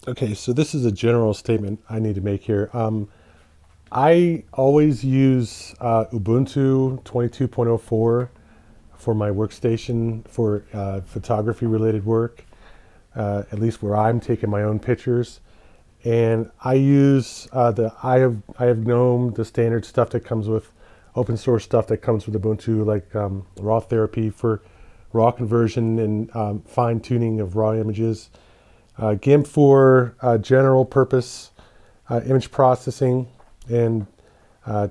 Okay, so this is a general statement I need to make here. I always use Ubuntu 22.04 for my workstation for photography related work, at least where I'm taking my own pictures. And I use I have GNOME, the standard stuff that comes with open source stuff that comes with Ubuntu, like raw therapy for raw conversion and fine tuning of raw images. GIMP for general purpose image processing and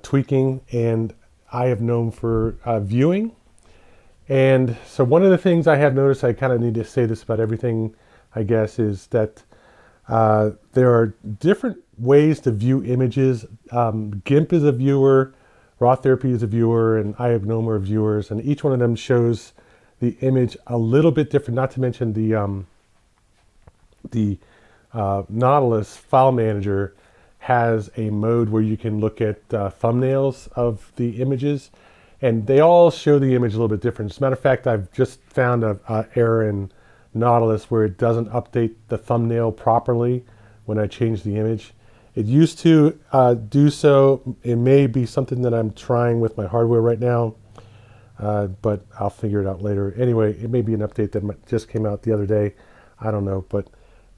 tweaking, and I have GNOME for viewing. And so one of the things I have noticed, I kind of need to say this about everything, I guess, is that there are different ways to view images. GIMP is a viewer, Raw Therapy is a viewer, and I have GNOME are viewers, and each one of them shows the image a little bit different. Not to mention the Nautilus file manager has a mode where you can look at thumbnails of the images, and they all show the image a little bit different. As a matter of fact, I've just found a error in Nautilus where it doesn't update the thumbnail properly when I change the image. It used to do so. It may be something that I'm trying with my hardware right now, but I'll figure it out later. Anyway, it may be an update that just came out the other day. I don't know, but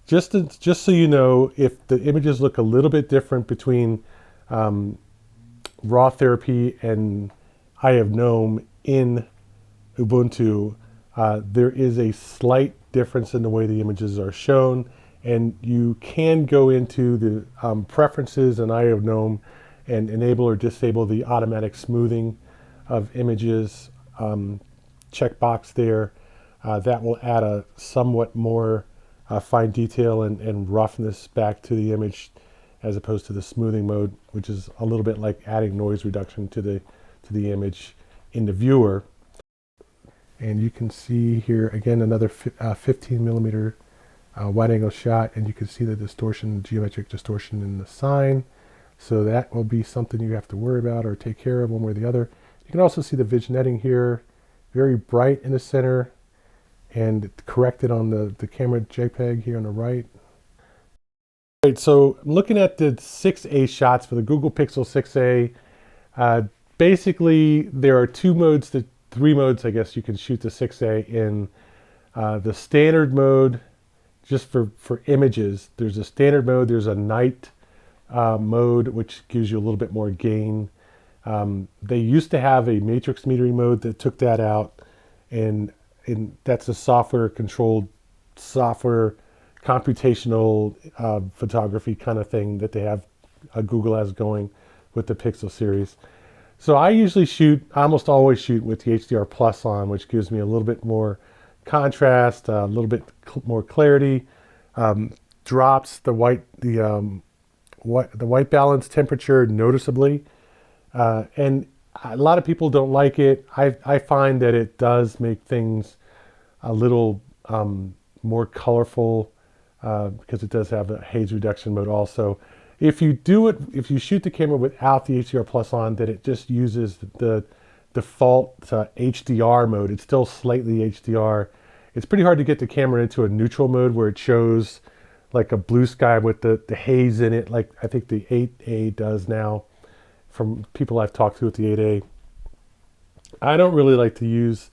just so you know, if the images look a little bit different between Raw Therapy and I have GNOME in Ubuntu, there is a slight difference in the way the images are shown, and you can go into the preferences in I have GNOME and enable or disable the automatic smoothing of images checkbox there. That will add a somewhat more fine detail and roughness back to the image, as opposed to the smoothing mode, which is a little bit like adding noise reduction to the image in the viewer. And you can see here again another 15 millimeter wide angle shot, and you can see the distortion, geometric distortion in the sign. So that will be something you have to worry about or take care of one way or the other. You can also see the vignetting here, very bright in the center, and corrected on the camera JPEG here on the right. Right, so I'm looking at the 6A shots for the Google Pixel 6A. Basically, there are three modes, I guess, you can shoot the 6A in. The standard mode, just for images, there's a standard mode, there's a night mode, which gives you a little bit more gain. They used to have a matrix metering mode that took that out, and that's a software controlled, software computational photography kind of thing that they have, Google has going with the Pixel series. So I almost always shoot with the HDR Plus on, which gives me a little bit more contrast, a little bit more clarity, drops the white balance temperature noticeably, and a lot of people don't like it. I find that it does make things a little more colorful because it does have a haze reduction mode also. If you shoot the camera without the HDR Plus on, then it just uses the default HDR mode. It's still slightly HDR. It's pretty hard to get the camera into a neutral mode where it shows like a blue sky with the haze in it, like I think the 8A does now, from people I've talked to with the 8A. I don't really like to use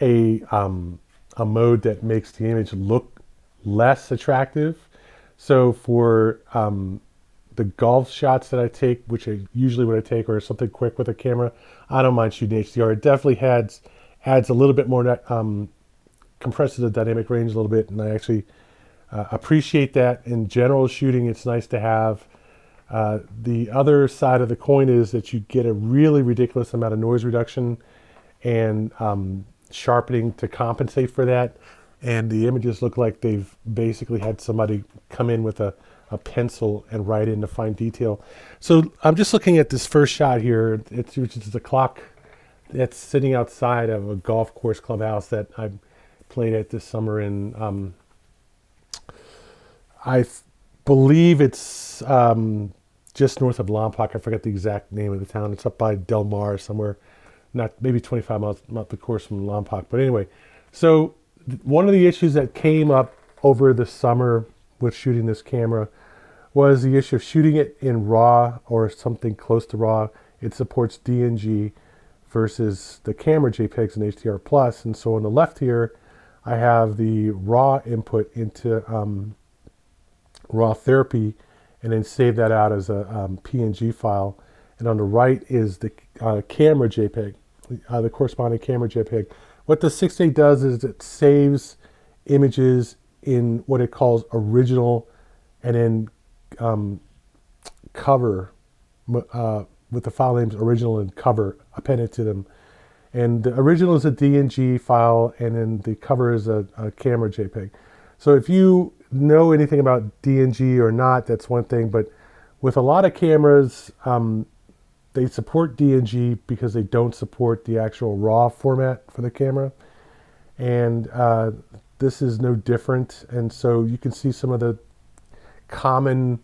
a mode that makes the image look less attractive. So for the golf shots that I take, which I usually when I take, or something quick with a camera, I don't mind shooting HDR. It definitely adds a little bit more, compresses the dynamic range a little bit, and I actually appreciate that. In general shooting, it's nice to have. The other side of the coin is that you get a really ridiculous amount of noise reduction and sharpening to compensate for that. And the images look like they've basically had somebody come in with a pencil and write in the fine detail. So I'm just looking at this first shot here. Which is the clock that's sitting outside of a golf course clubhouse that I played at this summer in, believe it's just north of Lompoc. I forget the exact name of the town. It's up by Del Mar somewhere, not maybe 25 miles up the course from Lompoc. But anyway, so one of the issues that came up over the summer with shooting this camera was the issue of shooting it in RAW or something close to RAW. It supports DNG versus the camera JPEGs and HDR plus. And so on the left here, I have the RAW input into RAW therapy, and then save that out as a PNG file. And on the right is the camera JPEG, the corresponding camera JPEG. What the 6A does is it saves images in what it calls original, and then cover with the file names original and cover appended to them. And the original is a DNG file, and then the cover is a camera JPEG. So if you know anything about DNG or not, that's one thing. But with a lot of cameras, they support DNG because they don't support the actual RAW format for the camera. And this is no different. And so you can see some of the common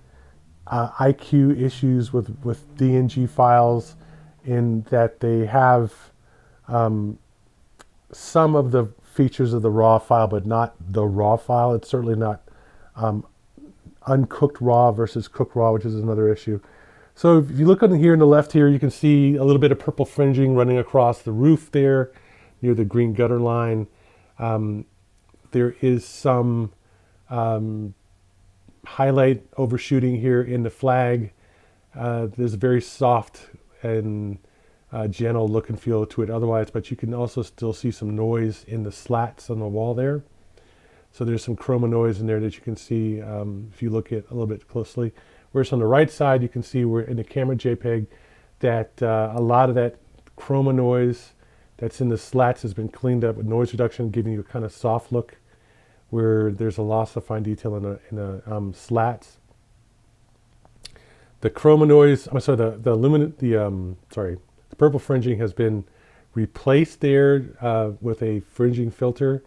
IQ issues with DNG files, in that they have some of the features of the RAW file, but not the RAW file. It's certainly not uncooked RAW versus cooked RAW, which is another issue. So if you look on here on the left here, you can see a little bit of purple fringing running across the roof there near the green gutter line. There is some highlight overshooting here in the flag. There's a very soft and gentle look and feel to it otherwise, but you can also still see some noise in the slats on the wall there. So there's some chroma noise in there that you can see if you look at a little bit closely. Whereas on the right side, you can see where in the camera JPEG that a lot of that chroma noise that's in the slats has been cleaned up with noise reduction, giving you a kind of soft look where there's a loss of fine detail in the slats. The chroma noise, I'm sorry, the purple fringing has been replaced there with a fringing filter.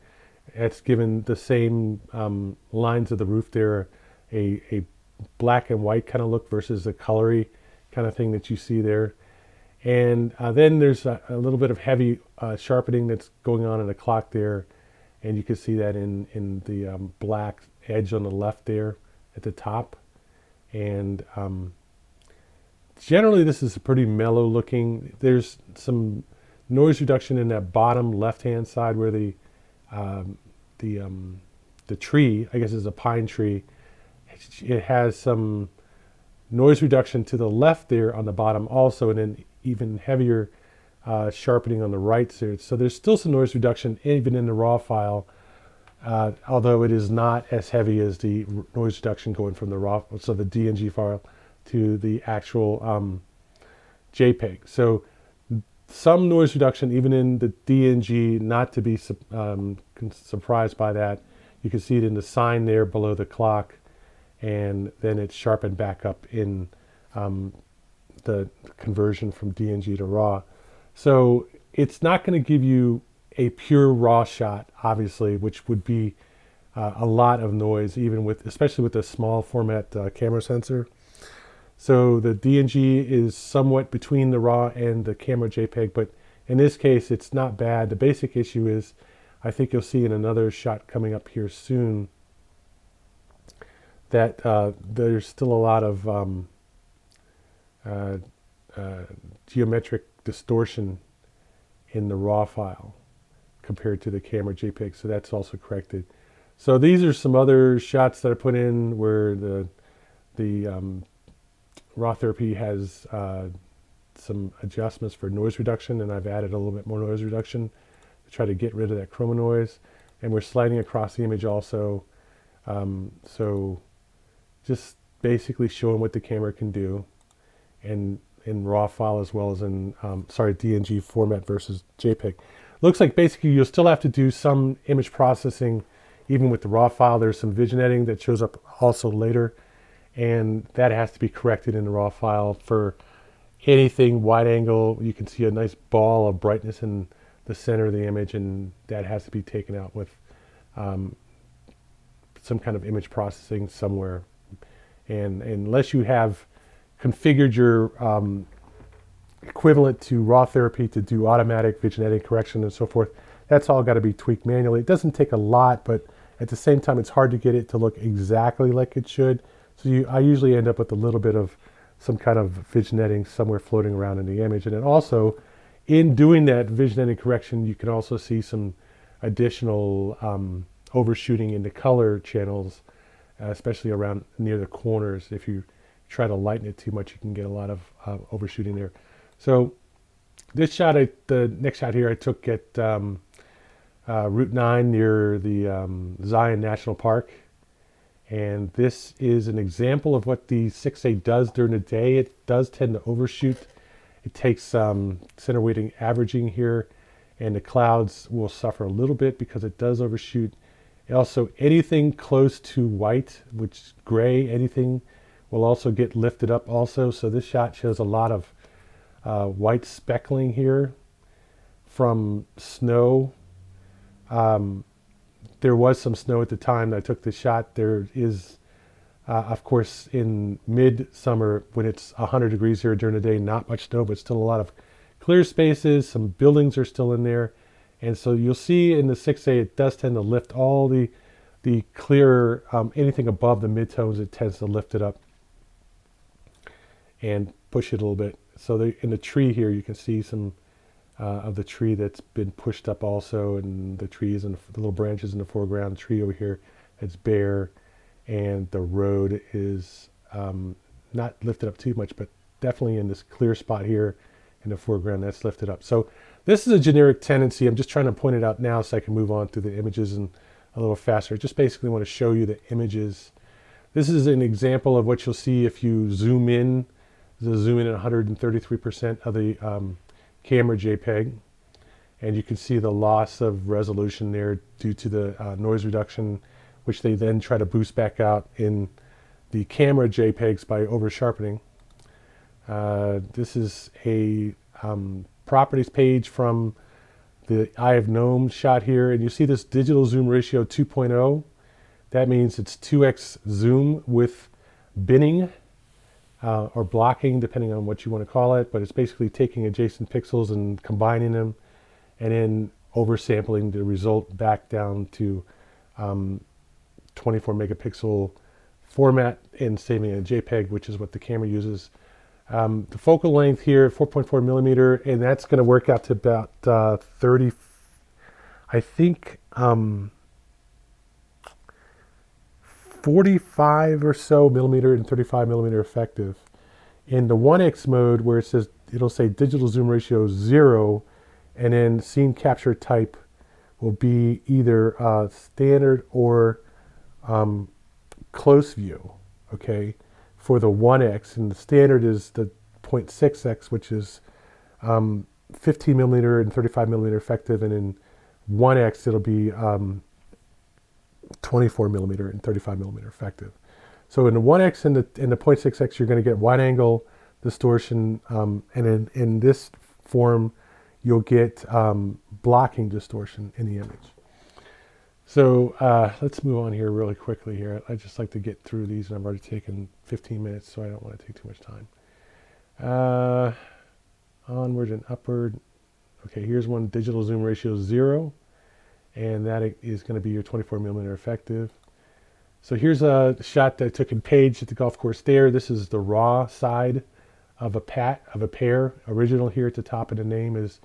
It's given the same lines of the roof there a black and white kind of look versus the colory kind of thing that you see there. And then there's a little bit of heavy sharpening that's going on in the clock there. And you can see that in the black edge on the left there at the top. And generally this is a pretty mellow looking. There's some noise reduction in that bottom left-hand side where the tree, I guess is a pine tree. It has some noise reduction to the left there on the bottom also, and then even heavier sharpening on the right side. So there's still some noise reduction even in the RAW file, although it is not as heavy as the noise reduction going from the RAW, so the DNG file to the actual JPEG. So some noise reduction even in the DNG, not to be surprised by that. You can see it in the sign there below the clock, and then it's sharpened back up in the conversion from DNG to RAW. So it's not going to give you a pure RAW shot, obviously, which would be a lot of noise, even with, especially with a small format camera sensor. So the DNG is somewhat between the RAW and the camera JPEG, but in this case, it's not bad. The basic issue is, I think you'll see in another shot coming up here soon, that there's still a lot of geometric distortion in the RAW file compared to the camera JPEG, so that's also corrected. So these are some other shots that I put in where the RAW therapy has some adjustments for noise reduction, and I've added a little bit more noise reduction to try to get rid of that chroma noise. And we're sliding across the image also, so just basically showing what the camera can do, and in RAW file as well as in DNG format versus JPEG. Looks like basically you'll still have to do some image processing even with the RAW file. There's some vision editing that shows up also later, and that has to be corrected in the RAW file. For anything wide angle, you can see a nice ball of brightness in the center of the image, and that has to be taken out with some kind of image processing somewhere. And unless you have configured your equivalent to RAW therapy to do automatic vision editing correction and so forth, that's all got to be tweaked manually. It doesn't take a lot, but At the same time, it's hard to get it to look exactly like it should. So I usually end up with a little bit of some kind of vignetting somewhere floating around in the image. And then also, in doing that vignetting correction, you can also see some additional overshooting in the color channels, especially around near the corners. If you try to lighten it too much, you can get a lot of overshooting there. So this shot, the next shot here, I took at Route 9 near the Zion National Park. And this is an example of what the 6A does during the day. It does tend to overshoot. It takes center weighting averaging here, and the clouds will suffer a little bit because it does overshoot. Also, anything close to white, which is gray, anything will also get lifted up also. So this shot shows a lot of white speckling here from snow. There was some snow at the time that I took this shot. There is, of course, in mid-summer when it's 100 degrees here during the day, not much snow, but still a lot of clear spaces. Some buildings are still in there. And so you'll see in the 6A, it does tend to lift all the clearer, anything above the midtones, it tends to lift it up and push it a little bit. So in the tree here, you can see some of the tree that's been pushed up also, and the trees and the little branches in the foreground. The tree over here, it's bare, and the road is not lifted up too much, but definitely in this clear spot here in the foreground, that's lifted up. So this is a generic tendency. I'm just trying to point it out now so I can move on through the images and a little faster. Just basically want to show you the images. This is an example of what you'll see if you zoom in. Zoom in at 133% of the camera JPEG, and you can see the loss of resolution there due to the noise reduction, which they then try to boost back out in the camera JPEGs by over sharpening. This is a properties page from the Eye of Gnome shot here, and you see this digital zoom ratio 2.0. That means it's 2x zoom with binning or blocking, depending on what you want to call it, but it's basically taking adjacent pixels and combining them and then oversampling the result back down to 24 megapixel format and saving a JPEG, which is what the camera uses. The focal length here, 4.4 millimeter, and that's going to work out to about 30, I think, 45 or so millimeter and 35 millimeter effective. In the 1x mode, where it says, it'll say digital zoom ratio 0, and then scene capture type will be either standard or close view, okay, for the 1x. And the standard is the 0.6x, which is 15 millimeter and 35 millimeter effective, and in 1x it'll be 24 millimeter and 35 millimeter effective. So in the 1x and the 0.6x, you're going to get wide angle distortion, and in this form, you'll get blocking distortion in the image. So let's move on here really quickly here. I just like to get through these, and I've already taken 15 minutes, so I don't want to take too much time. Onward and upward. Okay, here's one, digital zoom ratio 0. And that is going to be your 24 millimeter effective. So here's a shot that I took in Page at the golf course there. This is the raw side of a pair. Original here at the top of the name is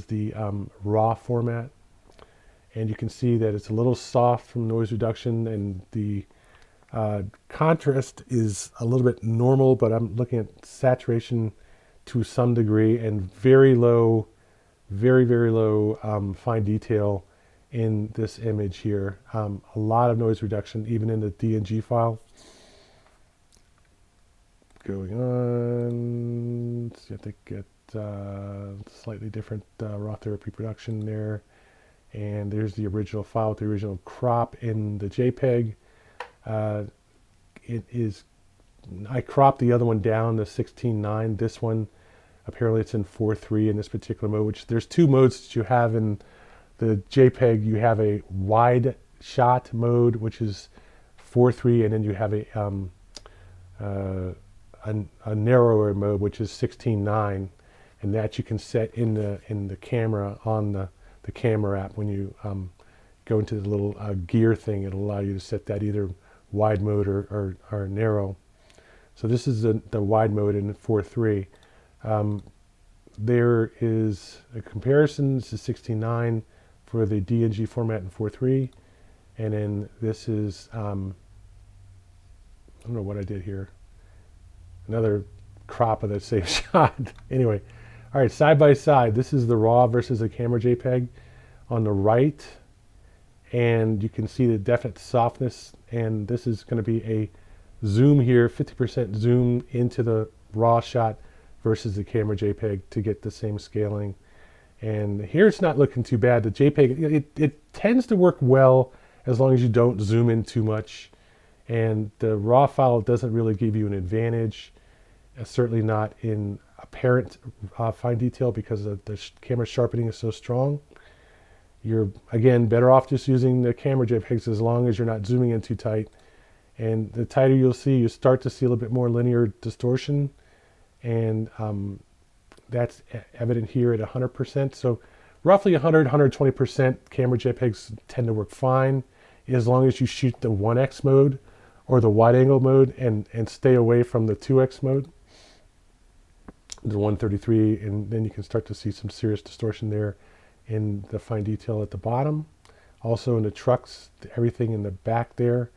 the raw format. And you can see that it's a little soft from noise reduction, and the contrast is a little bit normal, but I'm looking at saturation to some degree, and very low, very low fine detail in this image here. A lot of noise reduction, even in the DNG file. Going on, so you have to get slightly different raw therapy production there. And there's the original file with the original crop in the JPEG. I cropped the other one down to 16:9. This one, apparently it's in 4:3 in this particular mode, which there's two modes that you have in the JPEG. You have a wide shot mode, which is 4:3, and then you have a narrower mode, which is 16:9, and that you can set in the camera on the camera app when you go into the little gear thing, it'll allow you to set that either wide mode or narrow. So this is the wide mode in 4.3. There is a comparison. This is 16:9 for the DNG format in 4.3. And then this is, I don't know what I did here. Another crop of the same shot. Anyway, all right, side by side, this is the RAW versus the camera JPEG on the right. And you can see the definite softness. And this is going to be a zoom here, 50% zoom into the RAW shot versus the camera JPEG to get the same scaling. And here it's not looking too bad. The JPEG, it tends to work well as long as you don't zoom in too much. And the RAW file doesn't really give you an advantage. Certainly not in apparent fine detail because the camera sharpening is so strong. You're, again, better off just using the camera JPEGs as long as you're not zooming in too tight. And the tighter you'll see, you start to see a little bit more linear distortion. And that's evident here at 100%. So roughly 100, 120% camera JPEGs tend to work fine as long as you shoot the 1x mode or the wide angle mode and stay away from the 2x mode, the 133, and then you can start to see some serious distortion there in the fine detail at the bottom. Also in the trucks, everything in the back there,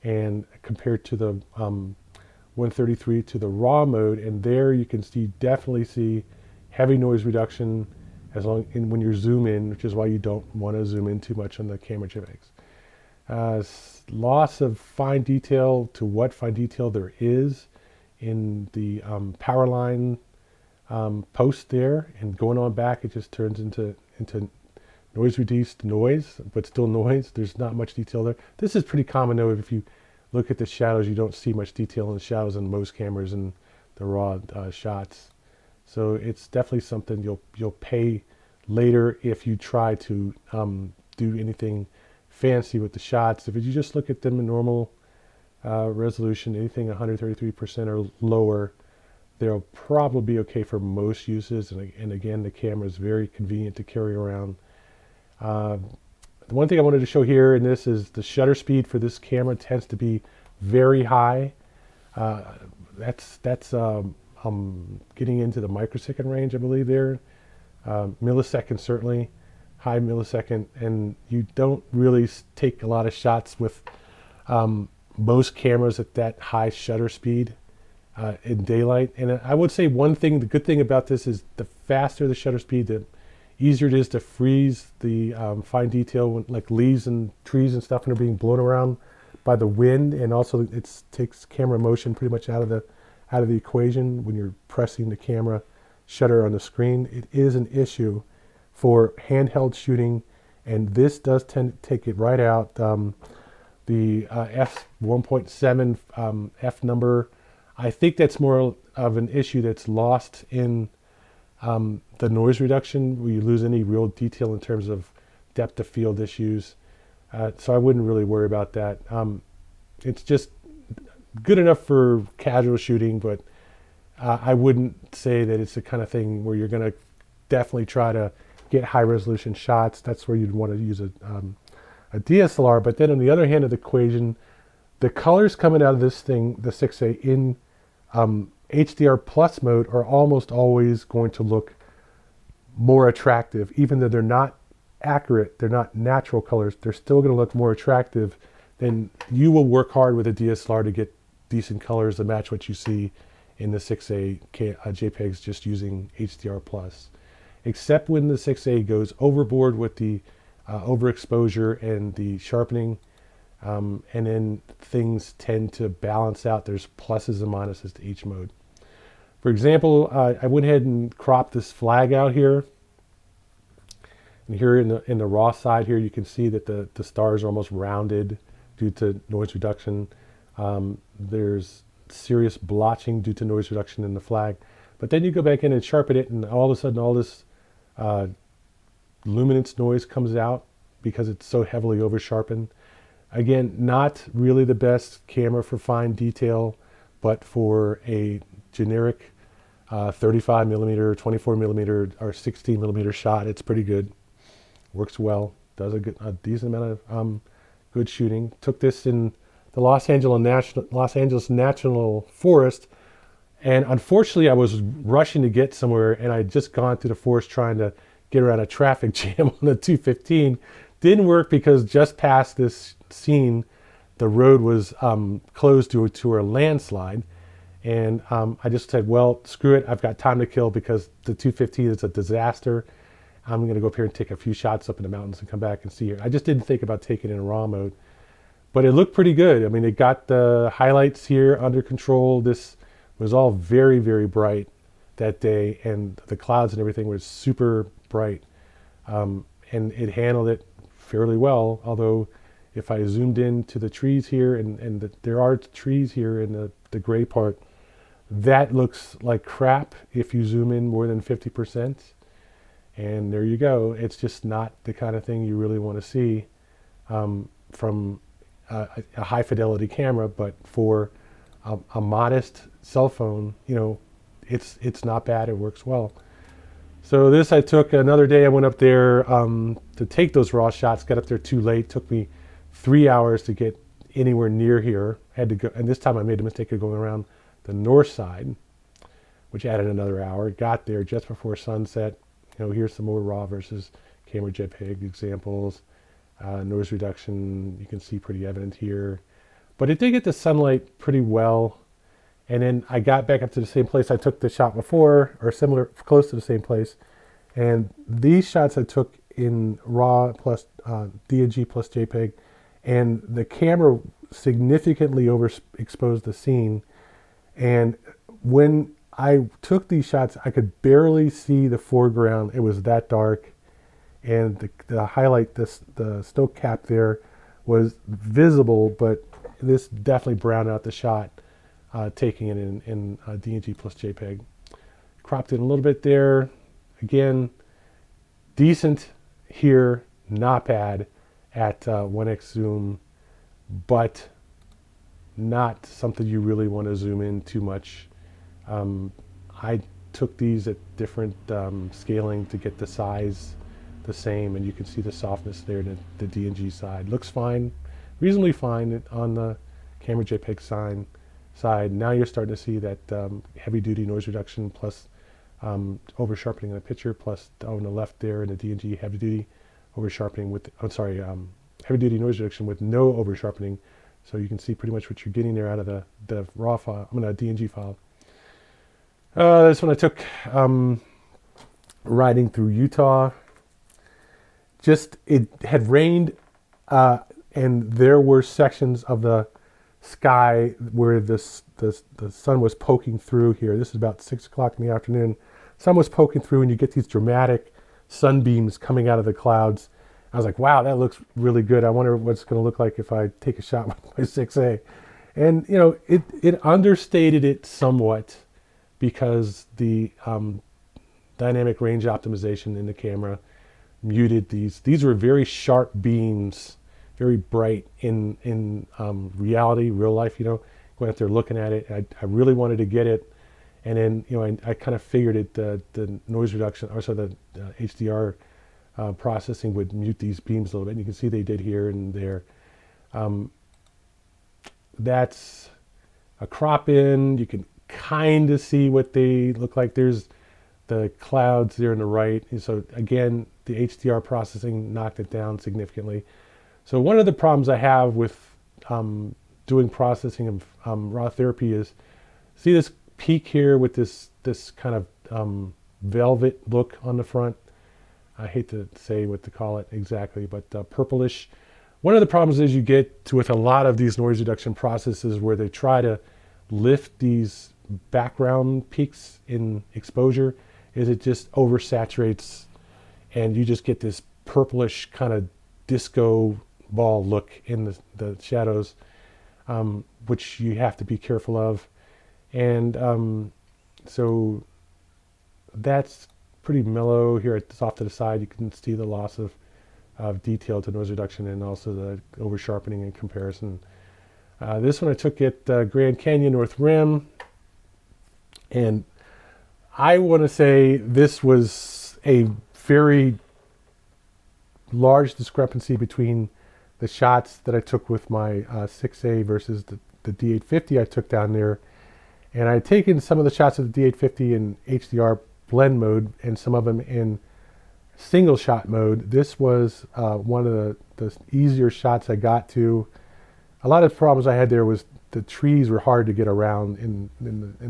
and compared to the 133 to the RAW mode, and there you can definitely see heavy noise reduction when you zoom in, which is why you don't want to zoom in too much on the camera JPEGs. Loss of fine detail to what fine detail there is in the power line post there, and going on back, it just turns into noise reduced noise, but still noise. There's not much detail there. This is pretty common though. If you look at the shadows, you don't see much detail in the shadows in most cameras and the RAW shots. So it's definitely something you'll pay later if you try to do anything fancy with the shots. If you just look at them in normal resolution, anything 133% or lower, they'll probably be okay for most uses. And again, the camera is very convenient to carry around. The one thing I wanted to show here in this is the shutter speed for this camera tends to be very high. That's getting into the microsecond range, I believe there. Millisecond certainly, high millisecond, and you don't really take a lot of shots with most cameras at that high shutter speed in daylight. And I would say the good thing about this is the faster the shutter speed, the easier it is to freeze the fine detail, when, like leaves and trees and stuff, and they're being blown around by the wind. And also it takes camera motion pretty much out of the equation when you're pressing the camera shutter on the screen. It is an issue for handheld shooting, and this does tend to take it right out. The f1.7 f number, I think that's more of an issue that's lost in the noise reduction, where you lose any real detail in terms of depth of field issues. So I wouldn't really worry about that. It's just good enough for casual shooting, but I wouldn't say that it's the kind of thing where you're going to definitely try to get high resolution shots. That's where you'd want to use a DSLR. But then on the other hand of the equation, the colors coming out of this thing, the 6A in HDR plus mode, are almost always going to look more attractive. Even though they're not accurate, they're not natural colors, they're still going to look more attractive. Then you will work hard with a DSLR to get decent colors to match what you see in the 6A JPEGs just using HDR plus. Except when the 6A goes overboard with the overexposure and the sharpening, and then things tend to balance out. There's pluses and minuses to each mode. For example, I went ahead and cropped this flag out here. And here in the raw side here, you can see that the stars are almost rounded due to noise reduction. There's serious blotching due to noise reduction in the flag. But then you go back in and sharpen it, and all of a sudden all this luminance noise comes out because it's so heavily over sharpened. Again, not really the best camera for fine detail, but for a generic 35 millimeter, 24 millimeter, or 16 millimeter shot, it's pretty good. Works well. does a decent amount of good shooting. Took this in the Los Angeles National Forest, and unfortunately I was rushing to get somewhere, and I had just gone through the forest trying to get around a traffic jam on the 215. Didn't work because just past this scene, the road was closed to a landslide. And I just said, well, screw it. I've got time to kill because the 215 is a disaster. I'm going to go up here and take a few shots up in the mountains and come back and see it. I just didn't think about taking it in raw mode. But it looked pretty good. I mean, it got the highlights here under control. This was all very, very bright that day. And the clouds and everything was super bright. And it handled it fairly well. Although if I zoomed in to the trees here, and there are trees here in the gray part, that looks like crap if you zoom in more than 50%. And there you go. It's just not the kind of thing you really want to see from a high fidelity camera. But for a modest cell phone, you know, it's not bad. It works well. So this I took another day. I went up there to take those raw shots. Got up there too late. Took me 3 hours to get anywhere near here. Had to go, and this time I made the mistake of going around the north side, which added another hour. Got there just before sunset. You know, here's some more raw versus camera JPEG examples. Noise reduction, you can see pretty evident here. But it did get the sunlight pretty well. And then I got back up to the same place I took the shot before, or similar, close to the same place. And these shots I took in RAW plus DNG plus JPEG, and the camera significantly overexposed the scene. And when I took these shots, I could barely see the foreground. It was that dark. And the highlight, the stoke cap there was visible, but this definitely browned out the shot, taking it in DNG plus JPEG. Cropped it a little bit there. Again, decent here, not bad at 1x zoom, but not something you really want to zoom in too much. I took these at different scaling to get the size the same, and you can see the softness there. The DNG side looks fine, reasonably fine on the camera JPEG side. Now you're starting to see that heavy duty noise reduction plus over sharpening in the picture, plus on the left there in the DNG heavy duty over sharpening with, heavy duty noise reduction with no over sharpening. So you can see pretty much what you're getting there out of the raw file, DNG file. This one I took riding through Utah. Just, it had rained, and there were sections of the sky where the sun was poking through here. This is about 6 o'clock in the afternoon. Sun was poking through, and you get these dramatic sunbeams coming out of the clouds. I was like, wow, that looks really good. I wonder what it's going to look like if I take a shot with my 6A. And, you know, it understated it somewhat because the dynamic range optimization in the camera muted these. These were very sharp beams, very bright in reality, real life, you know, going out there looking at it. I really wanted to get it. And then, you know, I kind of figured it, the noise reduction, or so the HDR processing would mute these beams a little bit. And you can see they did here and there. That's a crop in. You can kind of see what they look like. There's the clouds there on the right. And so again, the HDR processing knocked it down significantly. So one of the problems I have with doing processing of raw therapy is, see this peak here with this kind of velvet look on the front. I hate to say what to call it exactly, but purplish. One of the problems is you get to with a lot of these noise reduction processes where they try to lift these background peaks in exposure, is it just oversaturates and you just get this purplish kind of disco ball look in the shadows, which you have to be careful of. And so that's pretty mellow. Here it's off to the side, you can see the loss of detail to noise reduction and also the over sharpening in comparison. This one I took at Grand Canyon North Rim, and I want to say this was a very large discrepancy between the shots that I took with my 6A versus the D850 I took down there. And I had taken some of the shots of the D850 in HDR blend mode and some of them in single shot mode. This was one of the easier shots I got to. A lot of the problems I had there was the trees were hard to get around in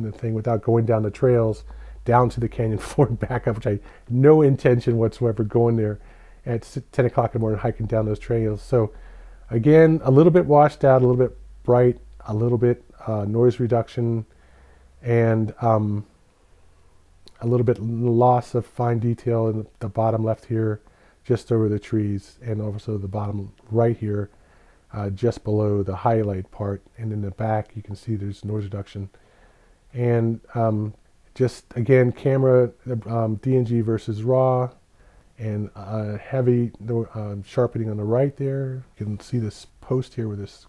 the thing without going down the trails down to the canyon floor and back up, which I had no intention whatsoever going there at 10 o'clock in the morning hiking down those trails. So again, a little bit washed out, a little bit bright, a little bit noise reduction, and a little bit loss of fine detail in the bottom left here, just over the trees, and also the bottom right here, just below the highlight part. And in the back, you can see there's noise reduction. And just again, camera DNG versus RAW, and heavy sharpening on the right there. You can see this post here where this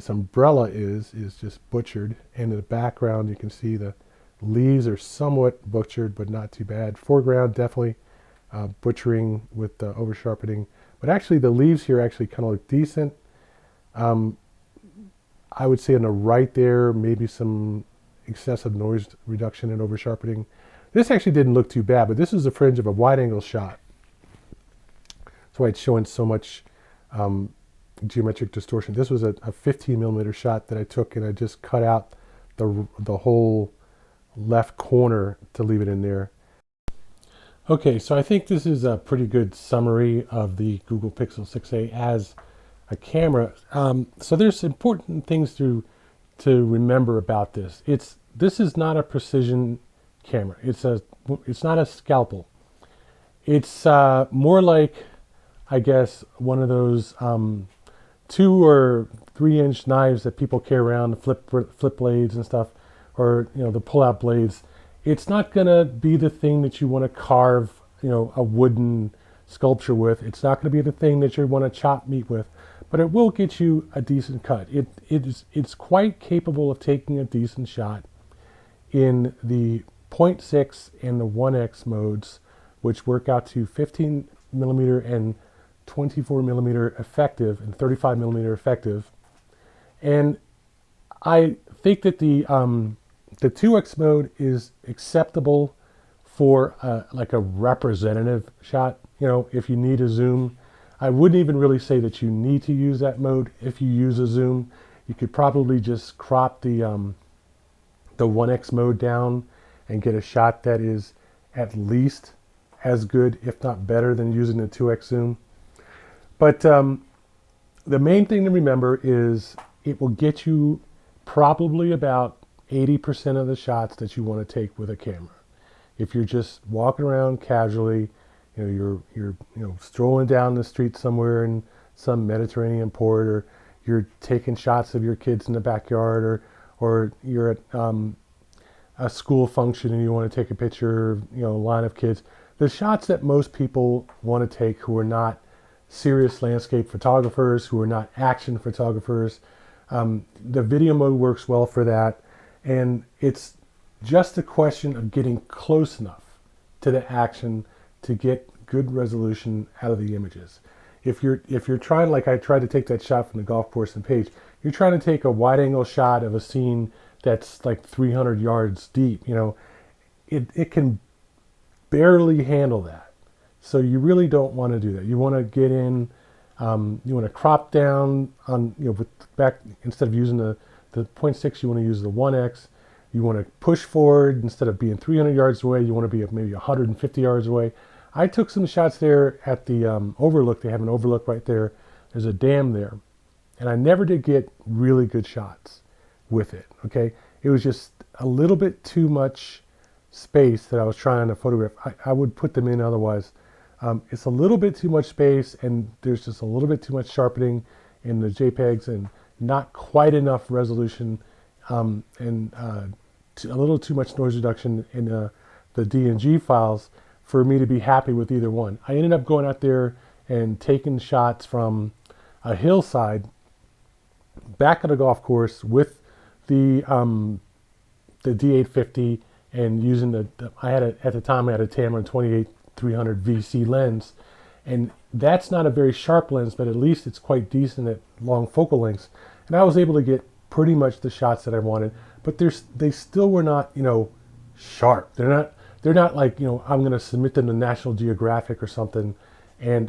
umbrella is just butchered. And in the background, you can see the leaves are somewhat butchered, but not too bad. Foreground, definitely butchering with the over sharpening. But actually, the leaves here actually kind of look decent. I would say on the right there, maybe some excessive noise reduction and over sharpening. This actually didn't look too bad, but this is the fringe of a wide angle shot. That's why it's showing so much geometric distortion. This was a 15 millimeter shot that I took, and I just cut out the whole left corner to leave it in there. Okay, so I think this is a pretty good summary of the Google Pixel 6a as a camera. So there's important things to remember about this. This is not a precision camera. It's not a scalpel. It's more like, I guess, one of those 2 or 3 inch knives that people carry around, the flip blades and stuff, or the pull-out blades. It's not gonna be the thing that you want to carve, a wooden sculpture with. It's not going to be the thing that you want to chop meat with, but it will get you a decent cut. It's quite capable of taking a decent shot in the 0.6 and the 1x modes, which work out to 15 millimeter and 24 millimeter effective and 35 millimeter effective. And I think that the 2x mode is acceptable for like a representative shot. If you need a zoom, I wouldn't even really say that you need to use that mode. If you use a zoom, you could probably just crop the 1x mode down and get a shot that is at least as good, if not better, than using the 2x zoom. But the main thing to remember is it will get you probably about 80% of the shots that you want to take with a camera. If you're just walking around casually, you're strolling down the street somewhere in some Mediterranean port, or you're taking shots of your kids in the backyard, or you're at a school function and you want to take a picture, line of kids. The shots that most people want to take who are not serious landscape photographers, who are not action photographers, the video mode works well for that. And it's just a question of getting close enough to the action to get good resolution out of the images. If you're trying, like I tried to take that shot from the golf course in Page, you're trying to take a wide angle shot of a scene that's like 300 yards deep, it can barely handle that. So you really don't want to do that. You want to get in, you want to crop down on, with back, instead of using the 0.6, you want to use the 1x. You want to push forward. Instead of being 300 yards away, you want to be maybe 150 yards away. I took some shots there at the overlook. They have an overlook right there. There's a dam there. And I never did get really good shots with it, okay? It was just a little bit too much space that I was trying to photograph. I would put them in otherwise. It's a little bit too much space, and there's just a little bit too much sharpening in the JPEGs, and not quite enough resolution, and a little too much noise reduction in the DNG files for me to be happy with either one. I ended up going out there and taking shots from a hillside back at a golf course with the D850 and using at the time I had a Tamron 28-300 VC lens, And that's not a very sharp lens, but at least it's quite decent at long focal lengths. And I was able to get pretty much the shots that I wanted, but they still were not, sharp. They're not like, I'm going to submit them to National Geographic or something and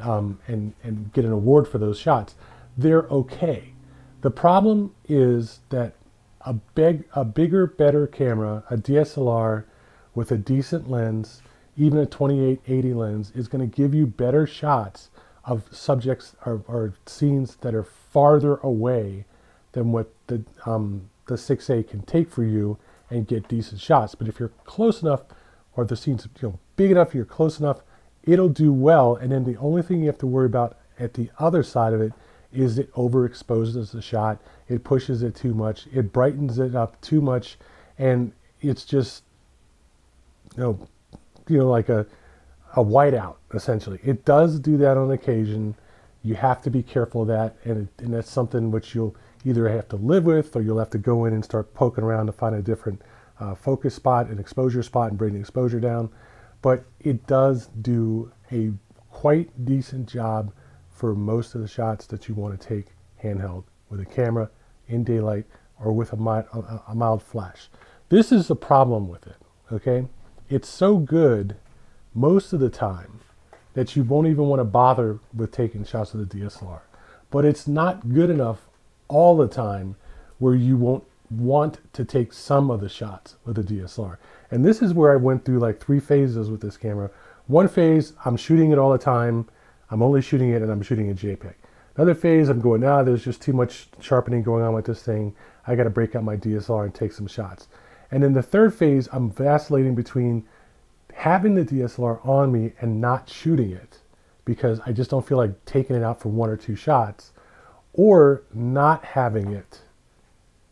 get an award for those shots. They're okay. The problem is that a bigger, better camera, a DSLR with a decent lens, even a 2880 lens, is going to give you better shots of subjects or scenes that are farther away than what the 6A can take for you and get decent shots. But if you're close enough, or the scene's big enough, you're close enough, it'll do well. And then the only thing you have to worry about at the other side of it is it overexposes the shot, it pushes it too much, it brightens it up too much, and it's just like a whiteout essentially. It does do that on occasion. You have to be careful of that, and that's something which you'll either have to live with, or you'll have to go in and start poking around to find a different focus spot, an exposure spot, and bring the exposure down. But it does do a quite decent job for most of the shots that you want to take handheld with a camera in daylight or with a mild flash. This is the problem with it, okay? It's so good most of the time that you won't even want to bother with taking shots with a DSLR. But it's not good enough all the time where you won't want to take some of the shots with a DSLR. And this is where I went through like 3 phases with this camera. One phase, I'm shooting it all the time. I'm only shooting it and I'm shooting a JPEG. Another phase, I'm going, there's just too much sharpening going on with this thing. I got to break out my DSLR and take some shots. And in the third phase, I'm vacillating between having the DSLR on me and not shooting it because I just don't feel like taking it out for 1 or 2 shots, or not having it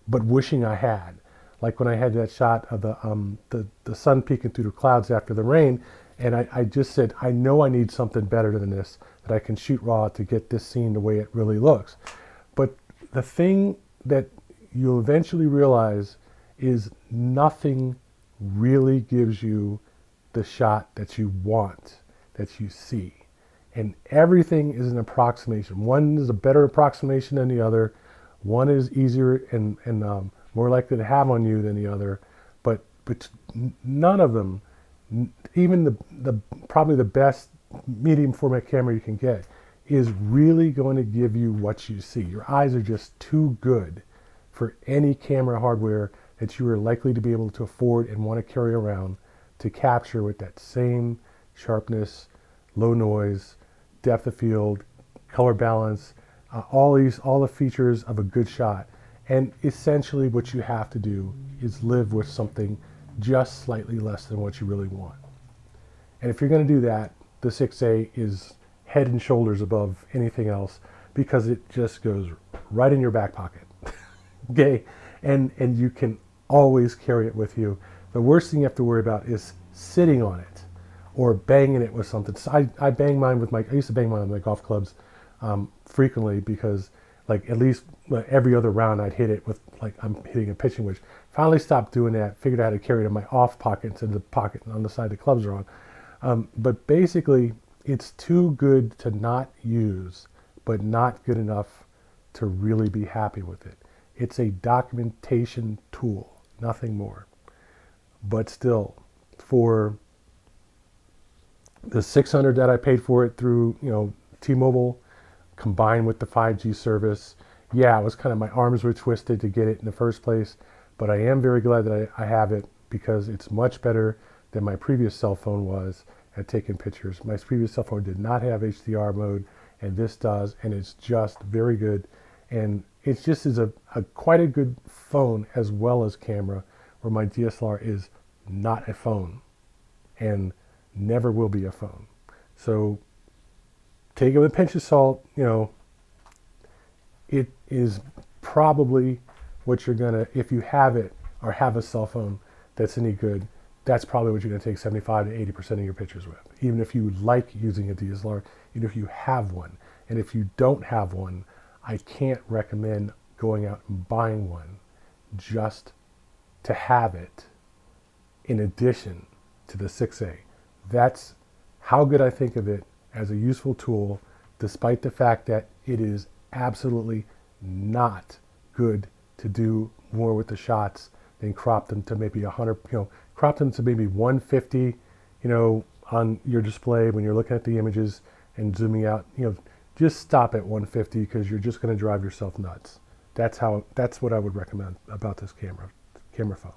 but wishing I had. Like when I had that shot of the sun peeking through the clouds after the rain, and I just said, I know I need something better than this, that I can shoot raw to get this scene the way it really looks. But the thing that you'll eventually realize is nothing really gives you the shot that you want, that you see. And everything is an approximation. One is a better approximation than the other. One is easier and more likely to have on you than the other. But none of them, even the probably the best medium format camera you can get, is really going to give you what you see. Your eyes are just too good for any camera hardware that you are likely to be able to afford and want to carry around to capture with that same sharpness, low noise, depth of field, color balance, all the features of a good shot. And essentially what you have to do is live with something just slightly less than what you really want. And if you're going to do that, the 6A is head and shoulders above anything else because it just goes right in your back pocket. Okay? And you can always carry it with you. The worst thing you have to worry about is sitting on it or banging it with something. So I bang mine with I used to bang mine with my golf clubs frequently because like at least every other round I'd hit it with like I'm hitting a pitching wedge. Finally stopped doing that, figured out how to carry it in my off pocket instead of the pocket on the side the clubs are on. But basically it's too good to not use, but not good enough to really be happy with it. It's a documentation tool, nothing more. But still, for the $600 that I paid for it through, T-Mobile, combined with the 5G service, yeah, it was kind of, my arms were twisted to get it in the first place, but I am very glad that I have it because it's much better than my previous cell phone was at taking pictures. My previous cell phone did not have HDR mode, and this does, and it's just very good. And it just is quite a good phone as well as camera, where my DSLR is not a phone and never will be a phone. So take it with a pinch of salt. It is probably what you're gonna, if you have it or have a cell phone that's any good, that's probably what you're gonna take 75 to 80% of your pictures with. Even if you like using a DSLR, even if you have one. And if you don't have one, I can't recommend going out and buying one just to have it in addition to the 6A. That's how good I think of it as a useful tool, despite the fact that it is absolutely not good to do more with the shots than crop them to maybe 100, crop them to maybe 150, on your display when you're looking at the images and zooming out, just stop at 150 because you're just going to drive yourself nuts. That's what I would recommend about this camera phone.